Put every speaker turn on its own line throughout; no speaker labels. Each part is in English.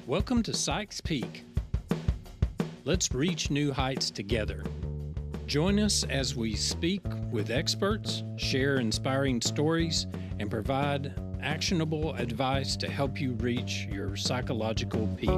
Welcome to Sykes Peak. Let's reach new heights together. Join us as we speak with experts, share inspiring stories, and provide actionable advice to help you reach your psychological peak.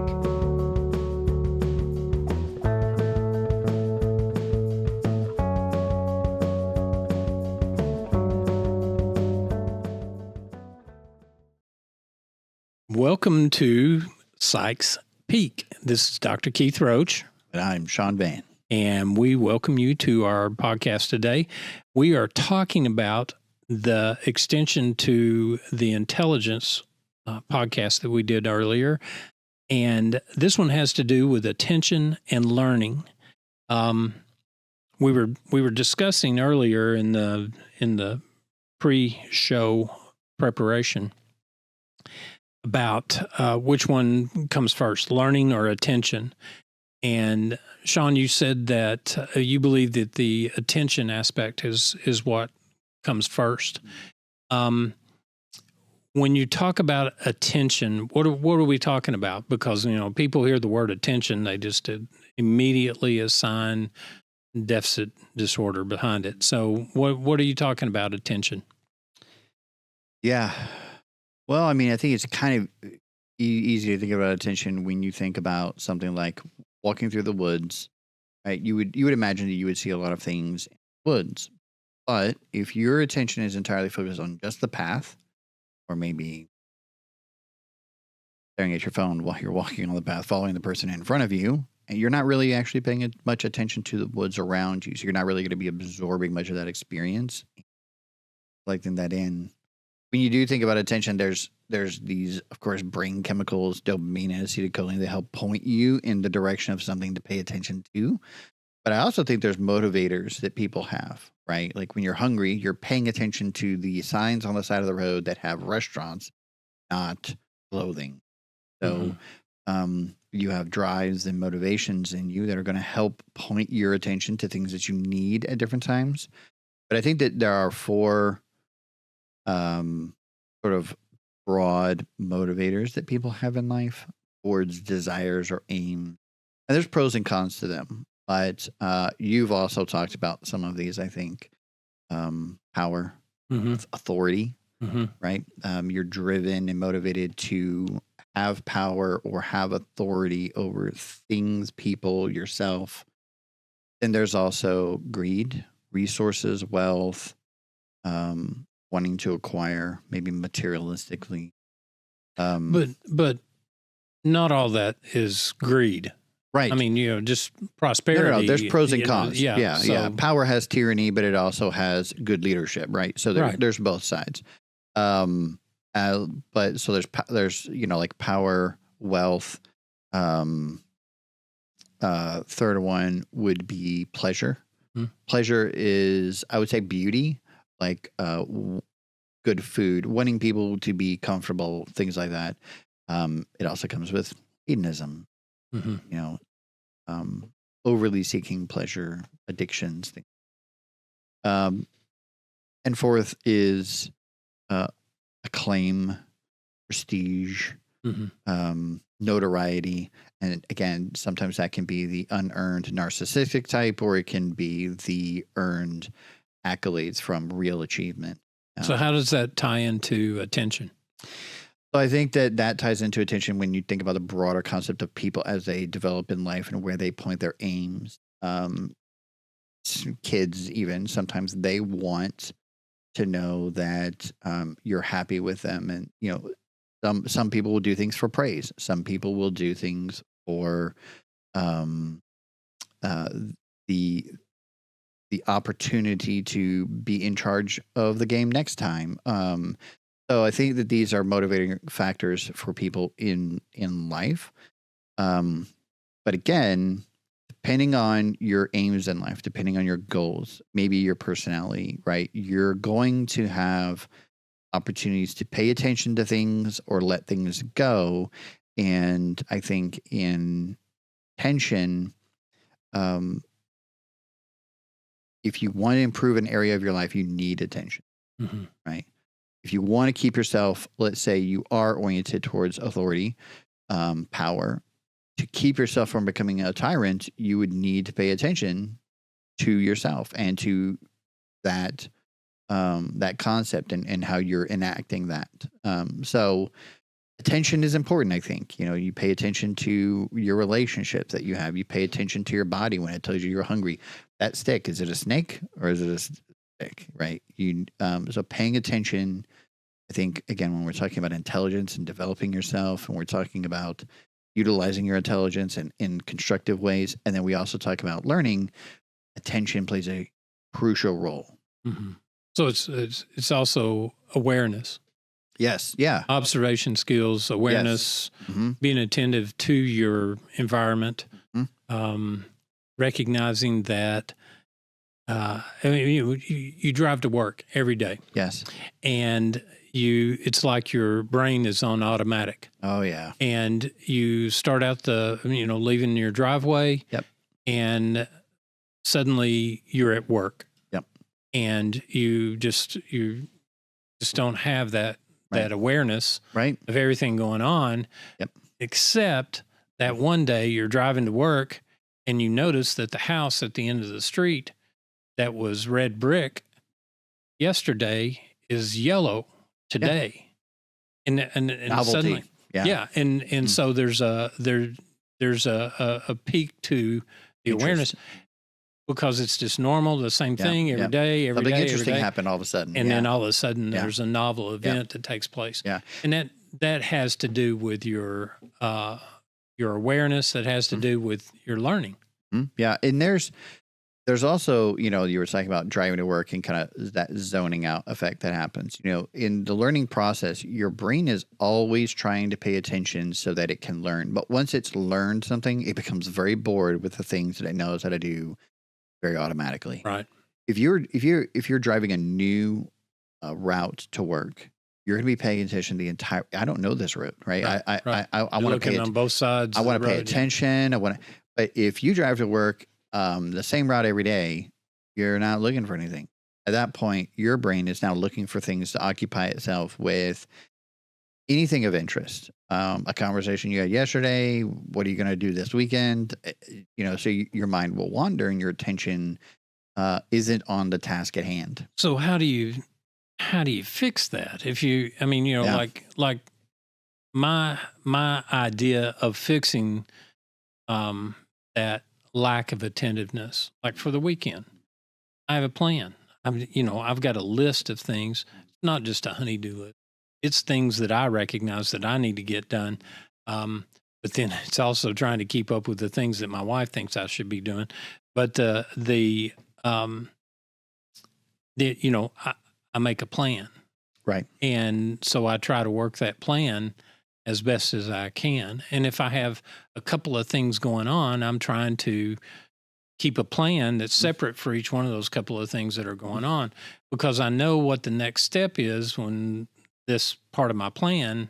Welcome to Sykes Peak. This is Dr. Keith Roach.
And I'm Sean Van.
And we welcome you to our podcast today. We are talking about the extension to the intelligence podcast that we did earlier. And this one has to do with attention and learning. We were discussing earlier in the pre-show preparation about which one comes first, learning or attention. And Sean, you said that you believe that the attention aspect is what comes first. When you talk about attention, what are we talking about? Because, people hear the word attention, they just immediately assign deficit disorder behind it. So what are you talking about, attention?
Yeah. Well, I mean, I think it's kind of easy to think about attention when you think about something like walking through the woods, right? You would imagine that you would see a lot of things in the woods. But if your attention is entirely focused on just the path, or maybe staring at your phone while you're walking on the path, following the person in front of you, and you're not really actually paying much attention to the woods around you, so you're not really going to be absorbing much of that experience, collecting that in. When you do think about attention, there's these, of course, brain chemicals, dopamine and acetylcholine, that help point you in the direction of something to pay attention to. But I also think there's motivators that people have, right? Like when you're hungry, you're paying attention to the signs on the side of the road that have restaurants, not clothing. So you have drives and motivations in you that are going to help point your attention to things that you need at different times. But I think that there are four sort of broad motivators that people have in life towards desires or aim. And there's pros and cons to them. But you've also talked about some of these, I think. Power, authority, right? You're driven and motivated to have power or have authority over things, people, yourself. And there's also greed, resources, wealth, wanting to acquire, maybe materialistically.
But not all that is greed.
Right.
I mean, just prosperity.
No, there's pros and cons.
So,
yeah. Power has tyranny, but it also has good leadership, right? So there's both sides. But so there's like power, wealth. Third one would be pleasure. Pleasure is, I would say, beauty, like good food, wanting people to be comfortable, things like that. It also comes with hedonism. Overly seeking pleasure, addictions, things. And fourth is acclaim, prestige, notoriety. And again, sometimes that can be the unearned narcissistic type, or it can be the earned accolades from real achievement.
So how does that tie into attention?
So I think that ties into attention when you think about the broader concept of people as they develop in life and where they point their aims. Kids, even sometimes they want to know that you're happy with them, and some people will do things for praise. Some people will do things for the opportunity to be in charge of the game next time. So I think that these are motivating factors for people in life. But again, depending on your aims in life, depending on your goals, maybe your personality, right? You're going to have opportunities to pay attention to things or let things go. And I think in tension, if you want to improve an area of your life, you need attention, right? If you want to keep yourself, let's say you are oriented towards authority, power. To keep yourself from becoming a tyrant, you would need to pay attention to yourself and to that that concept and how you're enacting that. So attention is important, I think. You know, you pay attention to your relationships that you have. You pay attention to your body when it tells you you're hungry. That stick, is it a snake or is it a stick, right? So paying attention, I think, again, when we're talking about intelligence and developing yourself, and we're talking about utilizing your intelligence in constructive ways, and then we also talk about learning, attention plays a crucial role.
Mm-hmm. So it's also awareness.
Yes. Yeah.
Observation skills, awareness,
Yes. Mm-hmm.
being attentive to your environment,
Mm-hmm.
Recognizing that. I mean, you drive to work every day,
Yes.
and it's like your brain is on automatic,
Oh, yeah.
and you start out leaving your driveway,
Yep.
and suddenly you're at work,
Yep.
and you just don't have that awareness
Right.
of everything going on.
Yep.
Except that one day you're driving to work and you notice that the house at the end of the street that was red brick yesterday is yellow today. And
Novelty.
suddenly,
Yeah.
and so there's a peak to the
Interest.
awareness, because it's just normal, the same
Yeah,
thing every
yeah.
day, every
Something
day,
interesting
every day.
happened all of a sudden.
And
Yeah.
then all of a sudden
Yeah.
there's a novel event that takes place.
Yeah.
And that has to do with your awareness, that has to do with your learning.
Mhm. Yeah. And there's also, you know, you were talking about driving to work and kind of that zoning out effect that happens. You know, in the learning process, your brain is always trying to pay attention so that it can learn. But once it's learned something, it becomes very bored with the things that it knows how to do very automatically.
Right.
If you're driving a new route to work, you're going to be paying attention to the entire. I don't know this route, right?
Right, right.
I
You're
want to
looking
pay.
on both sides.
I
of
want
the
to pay
road, yeah.
attention. But if you drive to work the same route every day, you're not looking for anything. At that point, your brain is now looking for things to occupy itself with anything of interest. A conversation you had yesterday. What are you going to do this weekend? You know, so your mind will wander and your attention isn't on the task at hand.
So how do you fix that? If you,
Yeah.
like my idea of fixing that lack of attentiveness, like for the weekend, I have a plan. I've got a list of things, not just a honey-do list. It's things that I recognize that I need to get done. But then it's also trying to keep up with the things that my wife thinks I should be doing. But I make a plan.
Right.
And so I try to work that plan as best as I can. And if I have a couple of things going on, I'm trying to keep a plan that's separate for each one of those couple of things that are going on, because I know what the next step is when this part of my plan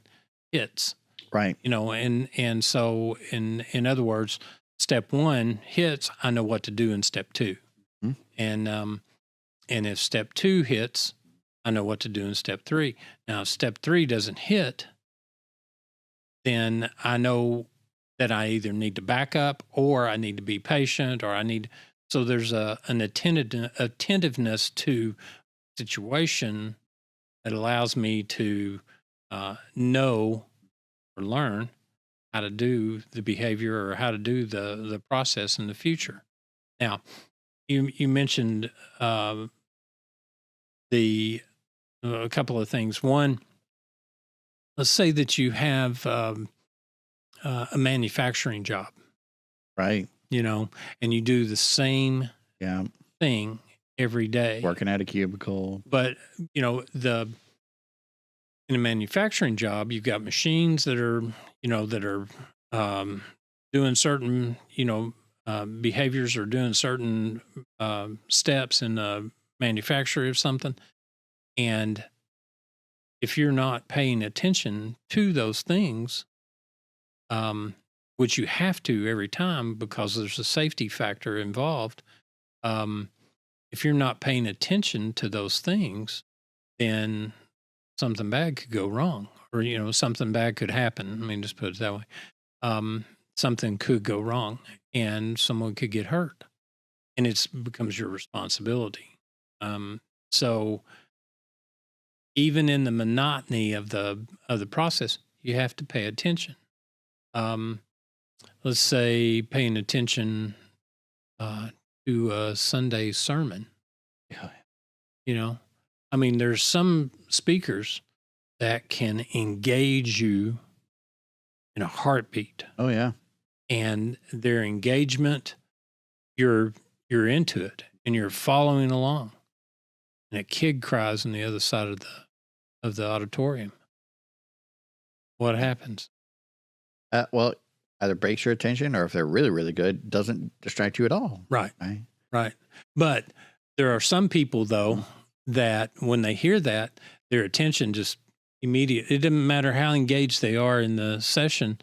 hits.
Right.
And so in other words, step one hits, I know what to do in step two.
Mm-hmm.
And if step two hits, I know what to do in step three. Now, if step three doesn't hit, then I know that I either need to back up or I need to be patient, or so there's an attentiveness to situation that allows me to know or learn how to do the behavior or how to do the process in the future. Now, you mentioned a couple of things. One, let's say that you have a manufacturing job,
Right.
and you do the same
Yeah.
thing every day.
Working at a cubicle.
But, in a manufacturing job, you've got machines that are doing certain, behaviors or doing certain steps in the manufacture of something. And if you're not paying attention to those things, which you have to every time because there's a safety factor involved, if you're not paying attention to those things, then something bad could go wrong, or something bad could happen. Just put it that way. something could go wrong and someone could get hurt, and it becomes your responsibility. So even in the monotony of the process, you have to pay attention. Um, let's say paying attention to a Sunday sermon.
Yeah.
You know, I mean, there's some speakers that can engage you in a heartbeat,
Oh yeah.
and their engagement, you're into it and you're following along. And a kid cries on the other side of the auditorium. What happens?
Well, either breaks your attention, or if they're really, really good, doesn't distract you at all.
Right.
Right.
Right. But there are some people, though, that when they hear that, their attention just immediate. It doesn't matter how engaged they are in the session,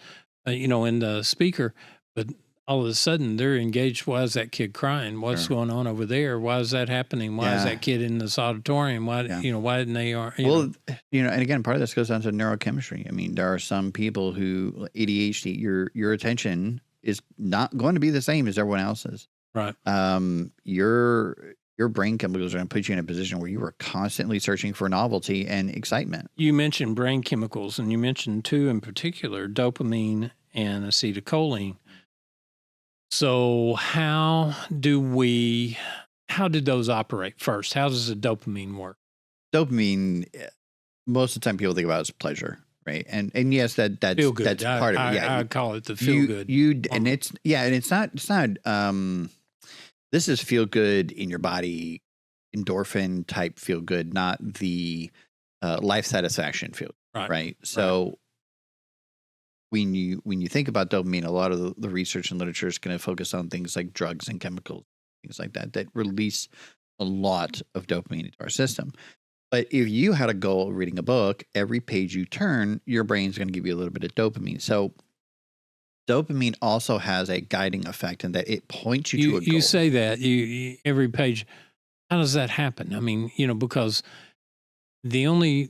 in the speaker, but all of a sudden they're engaged. Why is that kid crying? What's
Sure.
going on over there? Why is that happening? Why is
Yeah.
that kid in this auditorium? Why,
Yeah.
why didn't they?
Well, and again, part of this goes down to neurochemistry. I mean, there are some people who ADHD, your attention is not going to be the same as everyone else's.
Right.
Your brain chemicals are going to put you in a position where you are constantly searching for novelty and excitement.
You mentioned brain chemicals, and you mentioned two in particular, dopamine and acetylcholine. So how did those operate first? How does the dopamine work?
Dopamine, most of the time people think about it as pleasure, right? And yes, that's
Feel good.
that's part of it. Yeah,
I call it the feel good.
And it's not. This is feel good in your body, endorphin type feel good, not the life satisfaction feel. Right. So when you think about dopamine, a lot of the research and literature is going to focus on things like drugs and chemicals, things like that release a lot of dopamine into our system. But if you had a goal of reading a book, every page you turn, your brain's going to give you a little bit of dopamine. So dopamine also has a guiding effect in that it points you to a goal.
You say that you every page. How does that happen? I mean, because the only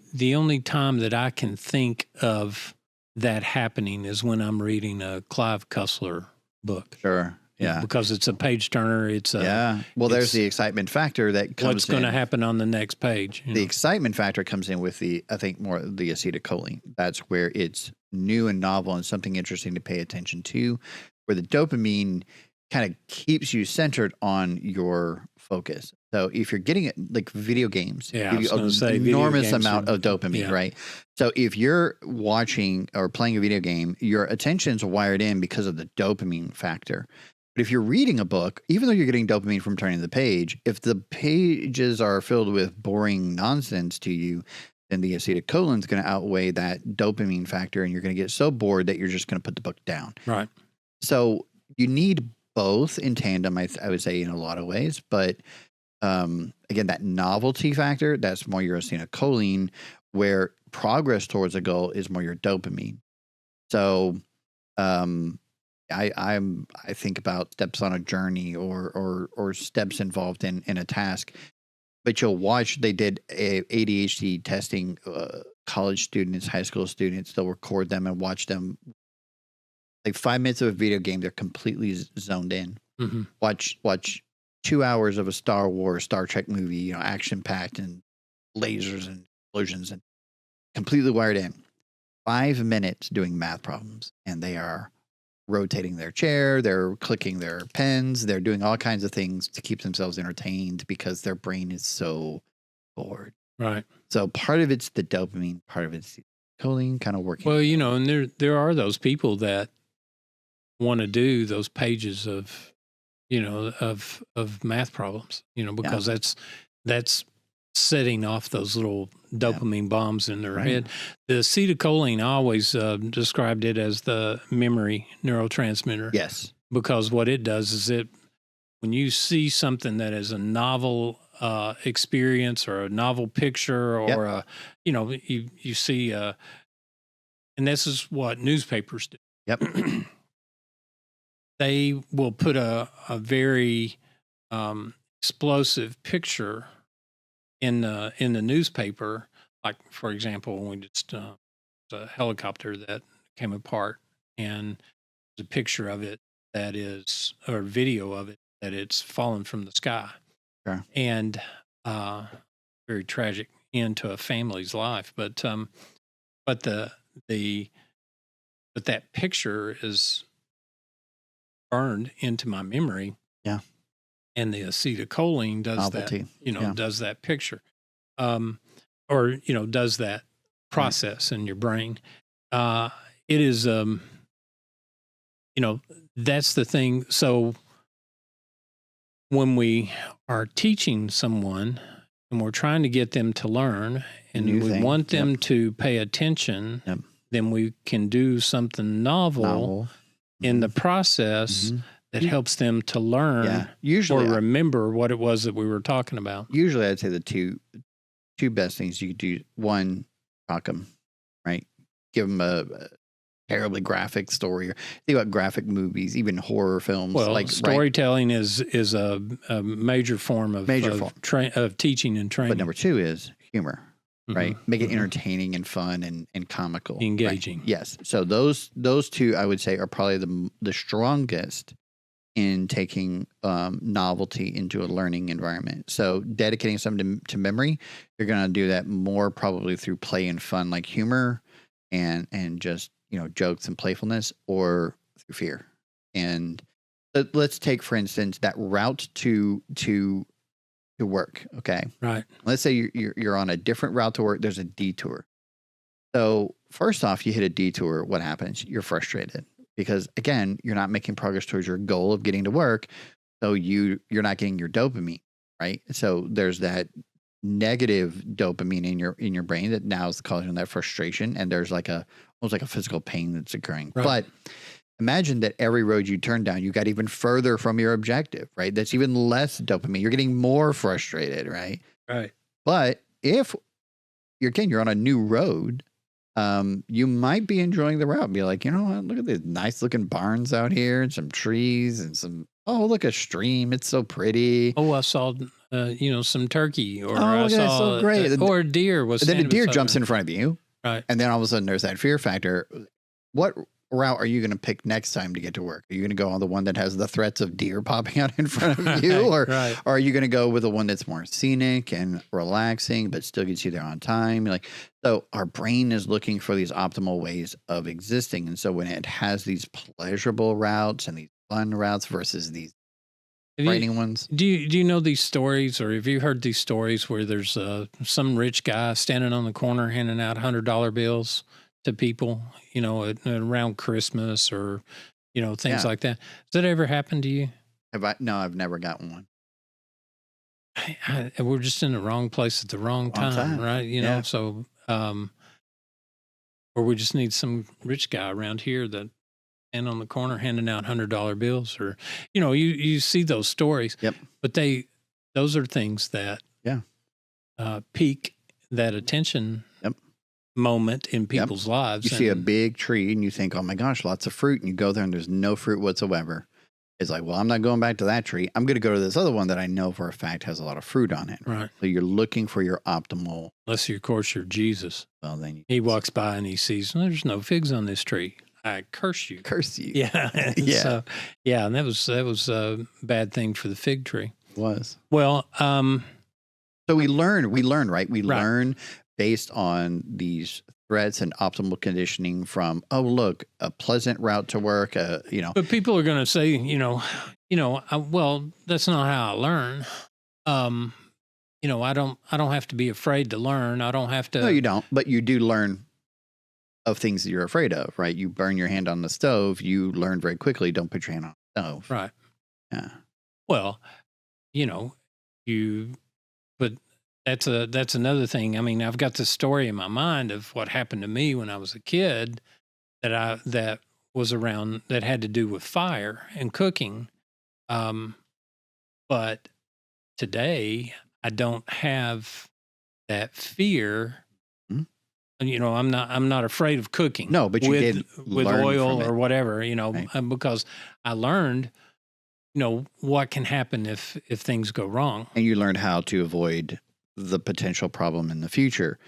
time that I can think of that happening is when I'm reading a Clive Cussler book.
Sure. Yeah.
Because it's a page turner. It's
Well, there's the excitement factor that comes
what's going to happen on the next page.
The excitement factor comes in with the acetylcholine. That's where it's new and novel and something interesting to pay attention to, where the dopamine kind of keeps you centered on your focus. So if you're getting it, like video games,
Yeah, I was
give
gonna
you
say
an
video
enormous
games
amount
are-
of dopamine,
yeah.
right? So if you're watching or playing a video game, your attention's wired in because of the dopamine factor. But if you're reading a book, even though you're getting dopamine from turning the page, if the pages are filled with boring nonsense to you, then the acetylcholine is going to outweigh that dopamine factor, and you're going to get so bored that you're just going to put the book down.
Right.
So you need both in tandem, I would say, in a lot of ways. But again, that novelty factor, that's more your acetylcholine, where progress towards a goal is more your dopamine. So I think about steps on a journey or steps involved in a task. But you'll watch, they did ADHD testing, college students, high school students, they'll record them and watch them. Like 5 minutes of a video game, they're completely zoned in.
Mm-hmm.
Watch 2 hours of a Star Wars, Star Trek movie, action packed and lasers and explosions and completely wired in. 5 minutes doing math problems, and they are rotating their chair, they're clicking their pens, they're doing all kinds of things to keep themselves entertained because their brain is so bored.
Right.
So part of it's the dopamine, part of it's the choline kind of working.
Well, and there are those people that want to do those pages of math problems, because that's setting off those little dopamine bombs in their head. The acetylcholine, I always described it as the memory neurotransmitter.
Yes.
Because what it does is when you see something that is a novel experience or a novel picture or you see and this is what newspapers do.
Yep.
They will put a very explosive picture in the newspaper, like for example, when we just a helicopter that came apart, and a picture of it that is, or video of it, that it's fallen from the sky.
Sure.
And very tragic end to a family's life. But that picture is burned into my memory.
Yeah.
And the acetylcholine does
Novelty.
that, does that picture. Or, does that process in your brain. It is, that's the thing. So when we are teaching someone and we're trying to get them to learn and
New
we
thing.
want them to pay attention,
Yep.
then we can do something novel in the process
Mhm.
that helps them to learn
Yeah.
or
Usually,
remember what it was that we were talking about.
usually I'd say the two best things you could do. One, shock them, right? Give them a terribly graphic story. Or think about graphic movies, even horror films.
Well,
like right?
storytelling is a major form of of teaching and training.
But number two is humor, right?
Mhm.
Make it
Mhm.
entertaining and fun and comical, right?
Engaging.
Yes. So those two I would say are probably the strongest in taking novelty into a learning environment. So dedicating something to memory, you're going to do that more probably through play and fun, like humor and just jokes and playfulness, or through fear. And let's take, for instance, that route to work. Okay,
Right.
let's say you're on a different route to work. There's a detour. So first off, you hit a detour. What happens? You're frustrated because, again, you're not making progress towards your goal of getting to work. So you're not getting your dopamine, right? So there's that negative dopamine in your brain that now is causing that frustration, and there's almost like a physical pain that's occurring.
Right.
But imagine that every road you turn down, you got even further from your objective, right? That's even less dopamine. You're getting more frustrated, right?
Right.
But if you're on a new road, you might be enjoying the route. Be like, you know what? Look at these nice looking barns out here and some trees and look, a stream. It's so pretty.
Oh, I saw, some turkey, or
Oh,
I
yeah, it's
saw,
so great.
or a deer was.
And then a
standing
deer
beside
jumps
me.
in front of you.
Right.
And then all of a sudden there's that fear factor. What route are you going to pick next time to get to work? Are you going to go on the one that has the threats of deer popping out in front of you? Or
Right.
are you going to go with the one that's more scenic and relaxing, but still gets you there on time? So our brain is looking for these optimal ways of existing. And so when it has these pleasurable routes and these fun routes versus these frightening ones.
Do you know these stories, or have you heard these stories where there's some rich guy standing on the corner handing out $100 bills to people, around Christmas, or things like that? Has that ever happened to you?
No, I've never gotten one.
We're just in the wrong place at the wrong time, right?
Yeah.
So, or we just need some rich guy around here that stand on the corner handing out $100 bills, or, you see those stories.
Yep.
But those are things that pique that attention moment in people's lives.
You see a big tree and you think, oh my gosh, lots of fruit. And you go there and there's no fruit whatsoever. It's like, well, I'm not going back to that tree. I'm going to go to this other one that I know for a fact has a lot of fruit on it.
Right.
So you're looking for your optimal.
Unless, of course, you're Jesus.
Well, then
He walks by and he sees, there's no figs on this tree. I curse you.
Curse you.
Yeah.
Yeah.
So, and that was a bad thing for the fig tree.
It was.
Well,
so we learn, right? We
Right.
learn based on these threats and optimal conditioning from, oh, look, a pleasant route to work,
but people are going to say, well, that's not how I learn. I don't have to be afraid to learn. I don't have to.
No, you don't. But you do learn of things that you're afraid of, right? You burn your hand on the stove. You learn very quickly, don't put your hand on the stove.
Right.
Yeah.
Well, but that's another thing. I mean, I've got this story in my mind of what happened to me when I was a kid that was around, that had to do with fire and cooking. But today I don't have that fear.
Mhm.
I'm not afraid of cooking.
No, but you
with,
did
with
learn
oil
from it.
or whatever,
Right.
because I learned, what can happen if things go wrong.
And you learned how to avoid the potential problem in the future.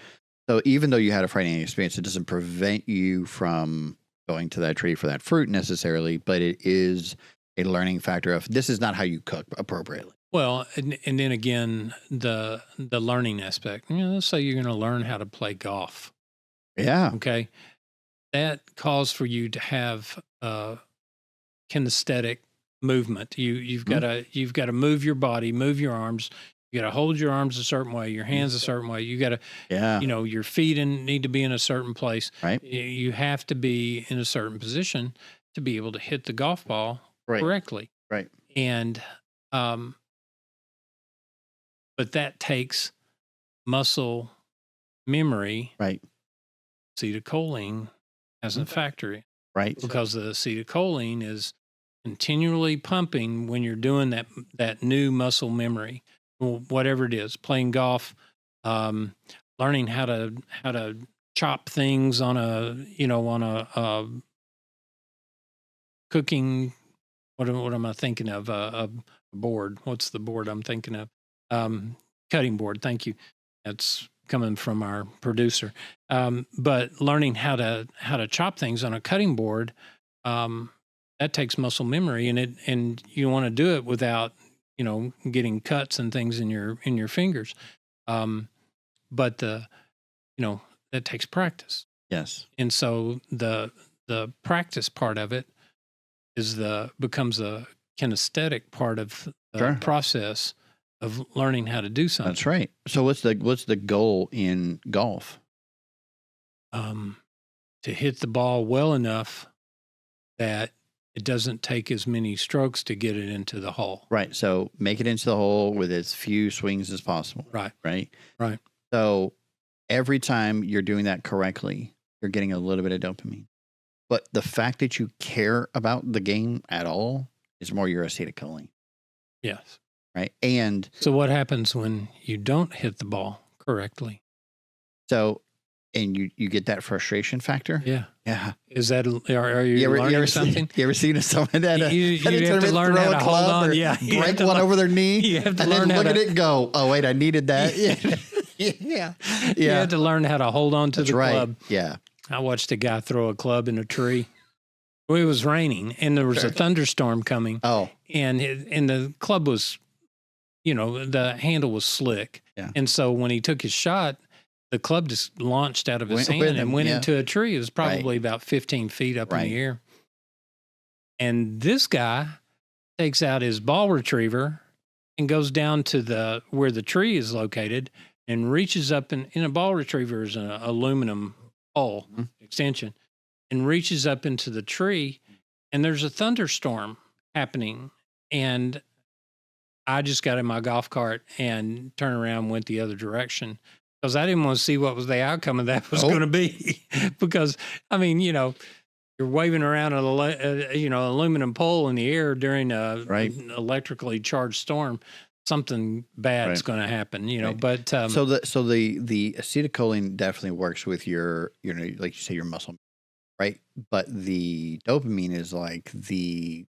So even though you had a frightening experience, it doesn't prevent you from going to that tree for that fruit necessarily, but it is a learning factor of this is not how you cook appropriately.
Well, and then again, the learning aspect. Let's say you're going to learn how to play golf.
Yeah.
Okay, that calls for you to have kinesthetic movement. You've got to move your body, move your arms. You got to hold your arms a certain way, your hands a certain way. You got to, your feet need to be in a certain place.
Right.
You have to be in a certain position to be able to hit the golf ball correctly.
Right.
And, but that takes muscle memory.
Right.
Acetylcholine as a factor.
Right.
Because the acetylcholine is continually pumping when you're doing that new muscle memory, whatever it is, playing golf, learning how to chop things on a cooking. What am I thinking of? A board. What's the board I'm thinking of? Cutting board. Thank you. That's coming from our producer. But learning how to chop things on a cutting board, that takes muscle memory, and you want to do it without, getting cuts and things in your fingers. But that takes practice.
Yes.
And so the practice part of it becomes the kinesthetic part of the process of learning how to do something.
That's right. So what's the goal in golf?
To hit the ball well enough that it doesn't take as many strokes to get it into the hole.
Right. So make it into the hole with as few swings as possible.
Right.
Right.
Right.
So every time you're doing that correctly, you're getting a little bit of dopamine. But the fact that you care about the game at all is more your acetylcholine.
Yes.
Right. And
so what happens when you don't hit the ball correctly?
So, and you get that frustration factor.
Yeah.
Yeah.
Is that, are you learning something?
You ever seen someone that
you have to learn how to hold on. Yeah.
Break one over their knee.
You have to
and
learn
then
how
look
to
at it and go, oh, wait, I needed that. Yeah.
You have to learn how to hold on to the club.
Yeah.
I watched a guy throw a club in a tree. Well, it was raining and there was a thunderstorm coming.
Oh.
And the club was, the handle was slick.
Yeah.
And so when he took his shot, the club just launched out of his hand and went into a tree. It was probably about 15 feet up in the air. And this guy takes out his ball retriever and goes down to where the tree is located and reaches up in a ball retriever is an aluminum pole extension, and reaches up into the tree, and there's a thunderstorm happening. And I just got in my golf cart and turned around and went the other direction because I didn't want to see what was the outcome of that was going to be. Because, you're waving around an aluminum pole in the air during an electrically charged storm. Something bad's going to happen, But
so the acetylcholine definitely works with your, like you say, your muscle, right? But the dopamine is like the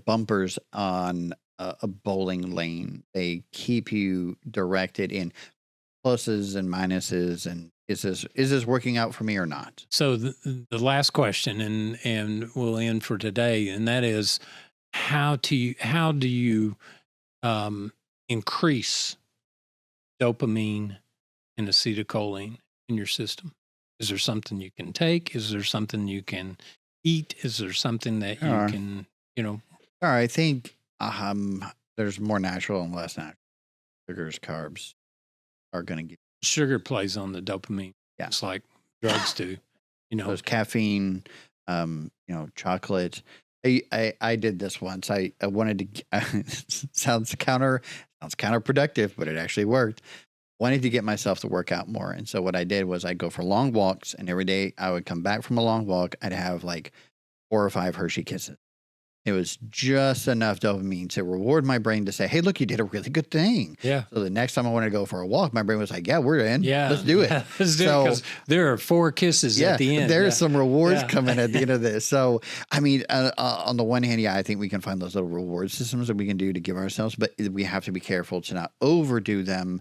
bumpers on a bowling lane. They keep you directed in pluses and minuses, and is this working out for me or not?
So the last question, and we'll end for today, and that is, how do you increase dopamine and acetylcholine in your system? Is there something you can take? Is there something you can eat? Is there something that you can,
I think there's more natural and less natural. Sugars, carbs are going to get.
Sugar plays on the dopamine.
Yeah.
It's like drugs do.
There's caffeine, chocolate. I did this once. I wanted to, sounds counterproductive, but it actually worked. Wanted to get myself to work out more. And so what I did was I'd go for long walks, and every day I would come back from a long walk. I'd have like 4 or 5 Hershey Kisses. It was just enough dopamine to reward my brain to say, hey, look, you did a really good thing.
Yeah.
So the next time I wanted to go for a walk, my brain was like, yeah, we're in.
Yeah.
Let's do it.
Let's do it, because there are 4 kisses at the end.
There's some rewards coming at the end of this. So, on the one hand, I think we can find those little reward systems that we can do to give ourselves, but we have to be careful to not overdo them.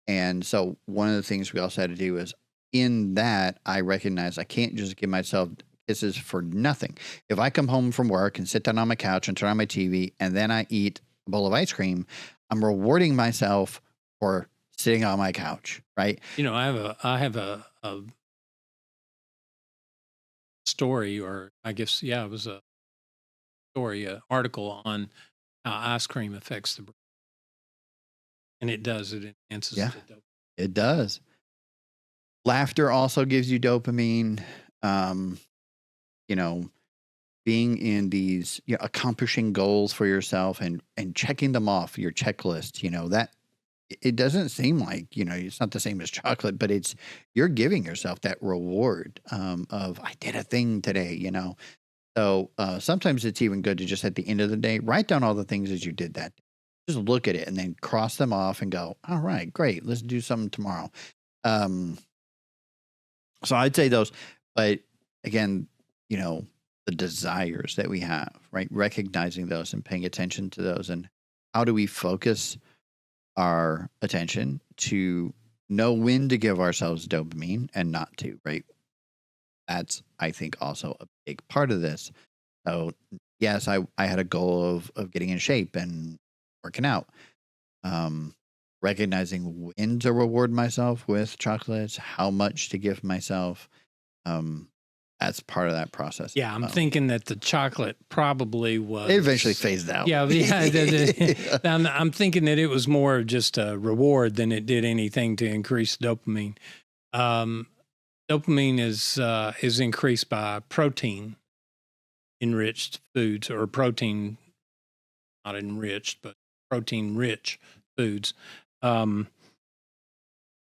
And so one of the things we also had to do is in that, I recognize I can't just give myself kisses for nothing. If I come home from work and sit down on my couch and turn on my TV and then I eat a bowl of ice cream, I'm rewarding myself for sitting on my couch, right?
I have a story, or I guess, yeah, it was a story, an article on how ice cream affects the brain. And it does, it enhances
Yeah.
the dopamine.
It does. Laughter also gives you dopamine. You know, being in these, accomplishing goals for yourself and checking them off your checklist, that it doesn't seem like, it's not the same as chocolate, but you're giving yourself that reward of I did a thing today, So sometimes it's even good to just at the end of the day, write down all the things that you did that day. Just look at it and then cross them off and go, all right, great. Let's do something tomorrow. So I'd say those, but again, the desires that we have, right? Recognizing those and paying attention to those, and how do we focus our attention to know when to give ourselves dopamine and not to, right? That's, I think, also a big part of this. So yes, I had a goal of getting in shape and working out. Recognizing when to reward myself with chocolates, how much to give myself. That's part of that process.
Yeah, I'm thinking that the chocolate probably was.
It eventually phased out.
Yeah. I'm thinking that it was more of just a reward than it did anything to increase dopamine. Dopamine is increased by protein enriched foods, or protein not enriched, but protein rich foods.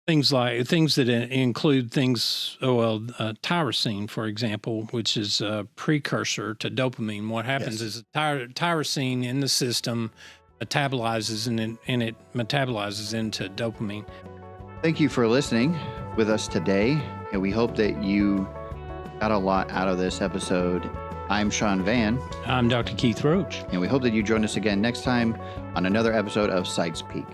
Things that include things, tyrosine, for example, which is a precursor to dopamine. What happens is tyrosine in the system metabolizes and it metabolizes into dopamine.
Thank you for listening with us today, and we hope that you got a lot out of this episode. I'm Sean Van.
I'm Dr. Keith Roach.
And we hope that you join us again next time on another episode of Sykes Peak.